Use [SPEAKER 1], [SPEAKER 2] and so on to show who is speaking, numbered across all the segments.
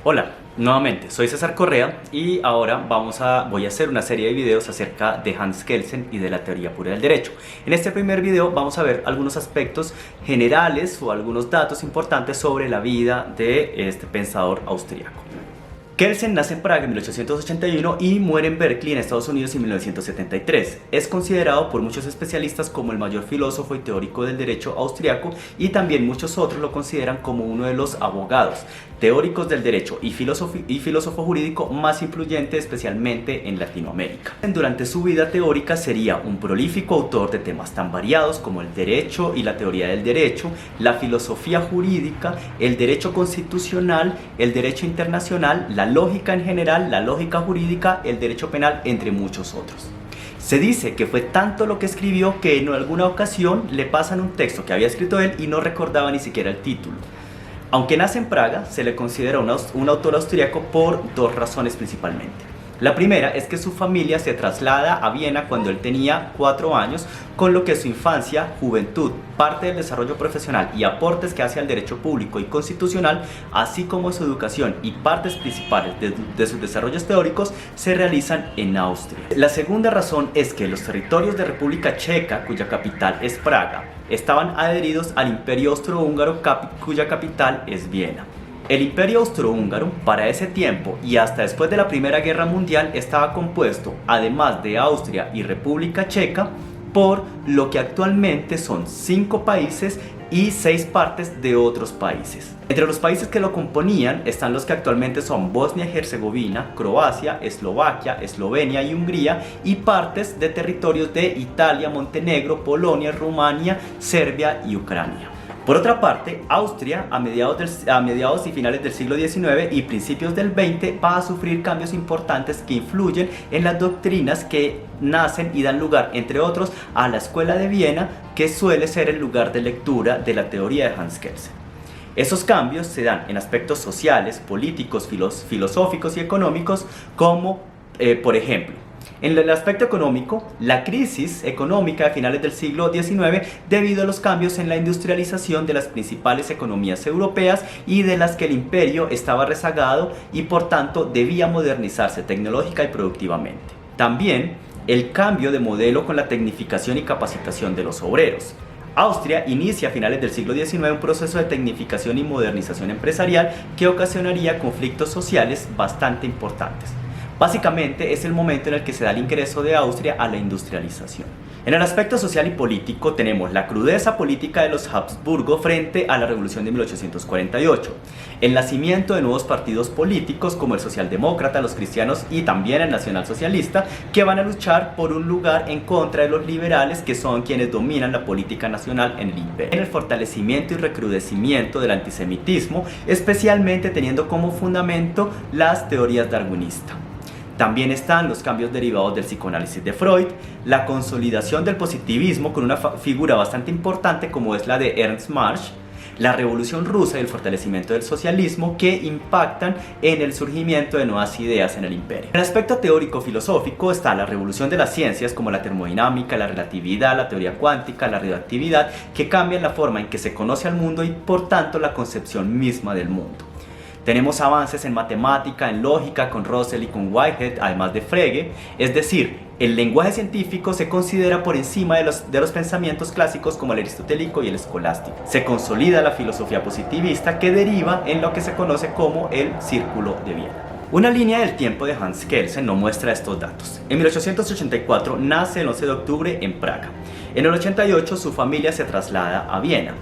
[SPEAKER 1] Hola, nuevamente soy César Correa y ahora voy a hacer una serie de videos acerca de Hans Kelsen y de la teoría pura del derecho. En este primer video vamos a ver algunos aspectos generales o algunos datos importantes sobre la vida de este pensador austríaco. Kelsen nace en Praga en 1881 y muere en Berkeley, en Estados Unidos, en 1973. Es considerado por muchos especialistas como el mayor filósofo y teórico del derecho austriaco, y también muchos otros lo consideran como uno de los abogados, teóricos del derecho y filósofo jurídico más influyente, especialmente en Latinoamérica. Durante su vida teórica sería un prolífico autor de temas tan variados como el derecho y la teoría del derecho, la filosofía jurídica, el derecho constitucional, el derecho internacional, la lógica en general, la lógica jurídica, el derecho penal, entre muchos otros. Se dice que fue tanto lo que escribió que en alguna ocasión le pasan un texto que había escrito él y no recordaba ni siquiera el título. Aunque nace en Praga, se le considera un autor austríaco por dos razones principalmente. La primera es que su familia se traslada a Viena cuando él tenía 4 años, con lo que su infancia, juventud, parte del desarrollo profesional y aportes que hace al derecho público y constitucional, así como su educación y partes principales de sus desarrollos teóricos, se realizan en Austria. La segunda razón es que los territorios de República Checa, cuya capital es Praga, estaban adheridos al Imperio Austrohúngaro, cuya capital es Viena. El Imperio Austrohúngaro, para ese tiempo y hasta después de la Primera Guerra Mundial, estaba compuesto, además de Austria y República Checa, por lo que actualmente son 5 países y 6 partes de otros países. Entre los países que lo componían están los que actualmente son Bosnia y Herzegovina, Croacia, Eslovaquia, Eslovenia y Hungría, y partes de territorios de Italia, Montenegro, Polonia, Rumania, Serbia y Ucrania. Por otra parte, Austria, a mediados y finales del siglo XIX y principios del XX, va a sufrir cambios importantes que influyen en las doctrinas que nacen y dan lugar, entre otros, a la Escuela de Viena, que suele ser el lugar de lectura de la teoría de Hans Kelsen. Esos cambios se dan en aspectos sociales, políticos, filosóficos y económicos, como, por ejemplo, en el aspecto económico, la crisis económica de finales del siglo XIX, debido a los cambios en la industrialización de las principales economías europeas y de las que el imperio estaba rezagado y por tanto debía modernizarse tecnológica y productivamente. También el cambio de modelo con la tecnificación y capacitación de los obreros. Austria inicia a finales del siglo XIX un proceso de tecnificación y modernización empresarial que ocasionaría conflictos sociales bastante importantes. Básicamente es el momento en el que se da el ingreso de Austria a la industrialización. En el aspecto social y político tenemos la crudeza política de los Habsburgo frente a la Revolución de 1848, el nacimiento de nuevos partidos políticos como el socialdemócrata, los cristianos y también el nacionalsocialista, que van a luchar por un lugar en contra de los liberales, que son quienes dominan la política nacional en el imperio. En el fortalecimiento y recrudecimiento del antisemitismo, especialmente teniendo como fundamento las teorías darwinistas. También están los cambios derivados del psicoanálisis de Freud, la consolidación del positivismo con una figura bastante importante como es la de Ernst Marx, la Revolución Rusa y el fortalecimiento del socialismo, que impactan en el surgimiento de nuevas ideas en el imperio. En el aspecto teórico-filosófico está la revolución de las ciencias como la termodinámica, la relatividad, la teoría cuántica, la radioactividad, que cambian la forma en que se conoce al mundo y por tanto la concepción misma del mundo. Tenemos avances en matemática, en lógica, con Russell y con Whitehead, además de Frege, es decir, el lenguaje científico se considera por encima de los pensamientos clásicos como el aristotélico y el escolástico. Se consolida la filosofía positivista, que deriva en lo que se conoce como el Círculo de Viena. Una línea del tiempo de Hans Kelsen no muestra estos datos. En 1884 nace el 11 de octubre en Praga. En el 88 su familia se traslada a Viena.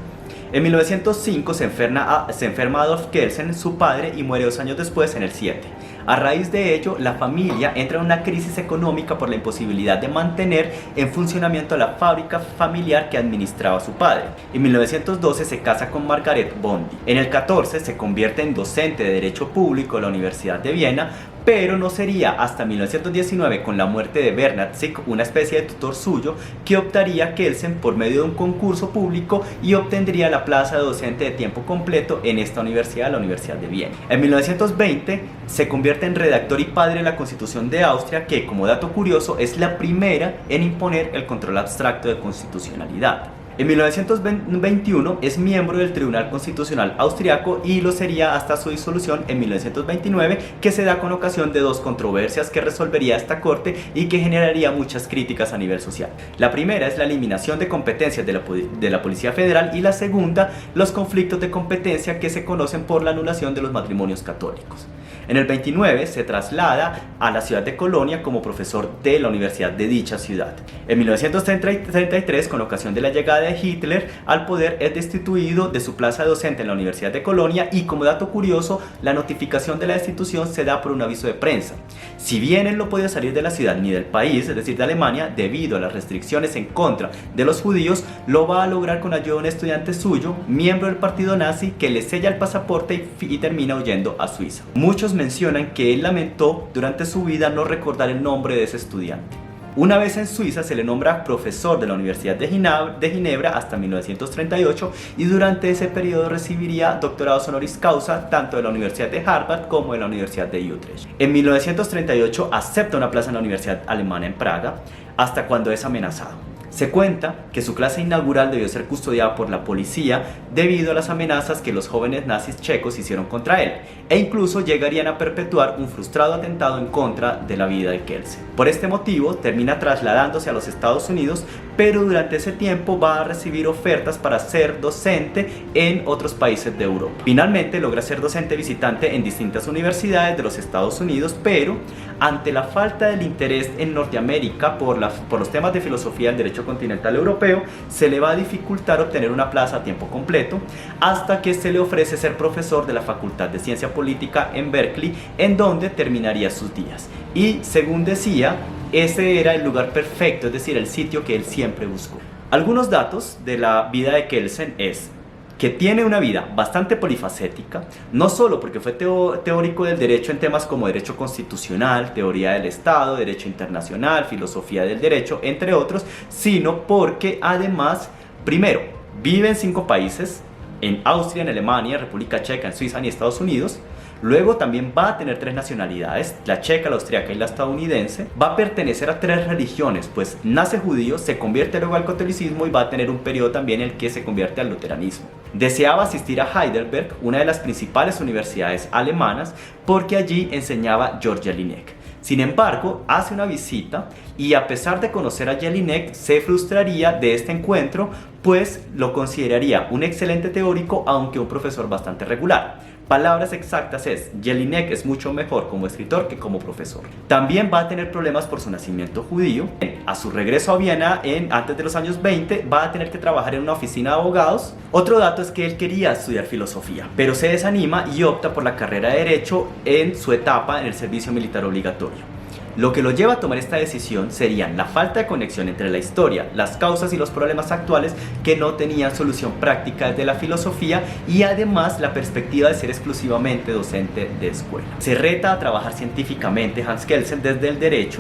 [SPEAKER 1] En 1905 se enferma Adolf Kelsen, su padre, y muere 2 años después, en el 7. A raíz de ello, la familia entra en una crisis económica por la imposibilidad de mantener en funcionamiento la fábrica familiar que administraba su padre. En 1912 se casa con Margaret Bondi. En el 14 se convierte en docente de Derecho Público en la Universidad de Viena, pero no sería hasta 1919, con la muerte de Bernhard Zwick, una especie de tutor suyo, que optaría Kelsen por medio de un concurso público y obtendría la plaza de docente de tiempo completo en esta universidad, la Universidad de Viena. En 1920 se convierte en redactor y padre de la Constitución de Austria, que, como dato curioso, es la primera en imponer el control abstracto de constitucionalidad. En 1921 es miembro del Tribunal Constitucional Austriaco y lo sería hasta su disolución en 1929, que se da con ocasión de dos controversias que resolvería esta corte y que generaría muchas críticas a nivel social. La primera es la eliminación de competencias de la Policía Federal y la segunda, los conflictos de competencia que se conocen por la anulación de los matrimonios católicos. En el 29 se traslada a la ciudad de Colonia como profesor de la universidad de dicha ciudad. En 1933, con ocasión de la llegada de Hitler al poder, es destituido de su plaza de docente en la Universidad de Colonia y, como dato curioso, la notificación de la destitución se da por un aviso de prensa. Si bien él no podía salir de la ciudad ni del país, es decir, de Alemania, debido a las restricciones en contra de los judíos, lo va a lograr con ayuda de un estudiante suyo, miembro del partido nazi, que le sella el pasaporte y termina huyendo a Suiza. Muchos mencionan que él lamentó durante su vida no recordar el nombre de ese estudiante. Una vez en Suiza se le nombra profesor de la Universidad de Ginebra hasta 1938 y durante ese periodo recibiría doctorados honoris causa tanto de la Universidad de Harvard como de la Universidad de Utrecht. En 1938 acepta una plaza en la Universidad Alemana en Praga, hasta cuando es amenazado. Se cuenta que su clase inaugural debió ser custodiada por la policía debido a las amenazas que los jóvenes nazis checos hicieron contra él, e incluso llegarían a perpetuar un frustrado atentado en contra de la vida de Kelsen. Por este motivo termina trasladándose a los Estados Unidos, pero durante ese tiempo va a recibir ofertas para ser docente en otros países de Europa. Finalmente logra ser docente visitante en distintas universidades de los Estados Unidos, pero ante la falta del interés en Norteamérica por los temas de filosofía del derecho continental europeo, se le va a dificultar obtener una plaza a tiempo completo, hasta que se le ofrece ser profesor de la Facultad de Ciencia Política en Berkeley, en donde terminaría sus días. Y según decía, ese era el lugar perfecto, es decir, el sitio que él siempre buscó. Algunos datos de la vida de Kelsen es que tiene una vida bastante polifacética, no solo porque fue teórico del derecho en temas como derecho constitucional, teoría del Estado, derecho internacional, filosofía del derecho, entre otros, sino porque además, primero, vive en 5 países, en Austria, en Alemania, República Checa, en Suiza y Estados Unidos. Luego también va a tener 3 nacionalidades, la checa, la austriaca y la estadounidense. Va a pertenecer a 3 religiones, pues nace judío, se convierte luego al catolicismo y va a tener un periodo también en el que se convierte al luteranismo. Deseaba asistir a Heidelberg, una de las principales universidades alemanas, porque allí enseñaba Georg Jelinek. Sin embargo, hace una visita y a pesar de conocer a Jelinek, se frustraría de este encuentro, pues lo consideraría un excelente teórico, aunque un profesor bastante regular. Palabras exactas es, Jelinek es mucho mejor como escritor que como profesor. También va a tener problemas por su nacimiento judío. A su regreso a Viena, antes de los años 20, va a tener que trabajar en una oficina de abogados. Otro dato es que él quería estudiar filosofía, pero se desanima y opta por la carrera de Derecho en su etapa en el servicio militar obligatorio. Lo que lo lleva a tomar esta decisión serían la falta de conexión entre la historia, las causas y los problemas actuales que no tenían solución práctica desde la filosofía y además la perspectiva de ser exclusivamente docente de escuela. Se reta a trabajar científicamente Hans Kelsen desde el derecho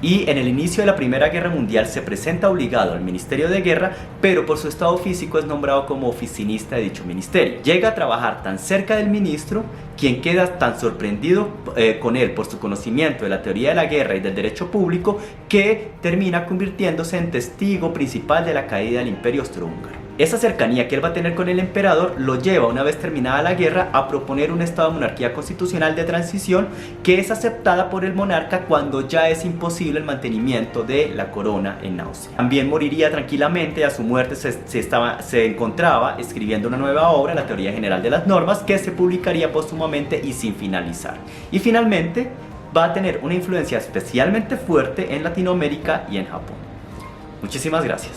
[SPEAKER 1] y en el inicio de la Primera Guerra Mundial se presenta obligado al Ministerio de Guerra, pero por su estado físico es nombrado como oficinista de dicho ministerio. Llega a trabajar tan cerca del ministro, quien queda tan sorprendido con él por su conocimiento de la teoría de la guerra y del derecho público, que termina convirtiéndose en testigo principal de la caída del Imperio Austrohúngaro. Esa cercanía que él va a tener con el emperador lo lleva, una vez terminada la guerra, a proponer un estado de monarquía constitucional de transición que es aceptada por el monarca cuando ya es imposible el mantenimiento de la corona en Austria. También moriría tranquilamente. A su muerte se encontraba escribiendo una nueva obra, la Teoría General de las Normas, que se publicaría póstumamente y sin finalizar. Y finalmente va a tener una influencia especialmente fuerte en Latinoamérica y en Japón. Muchísimas gracias.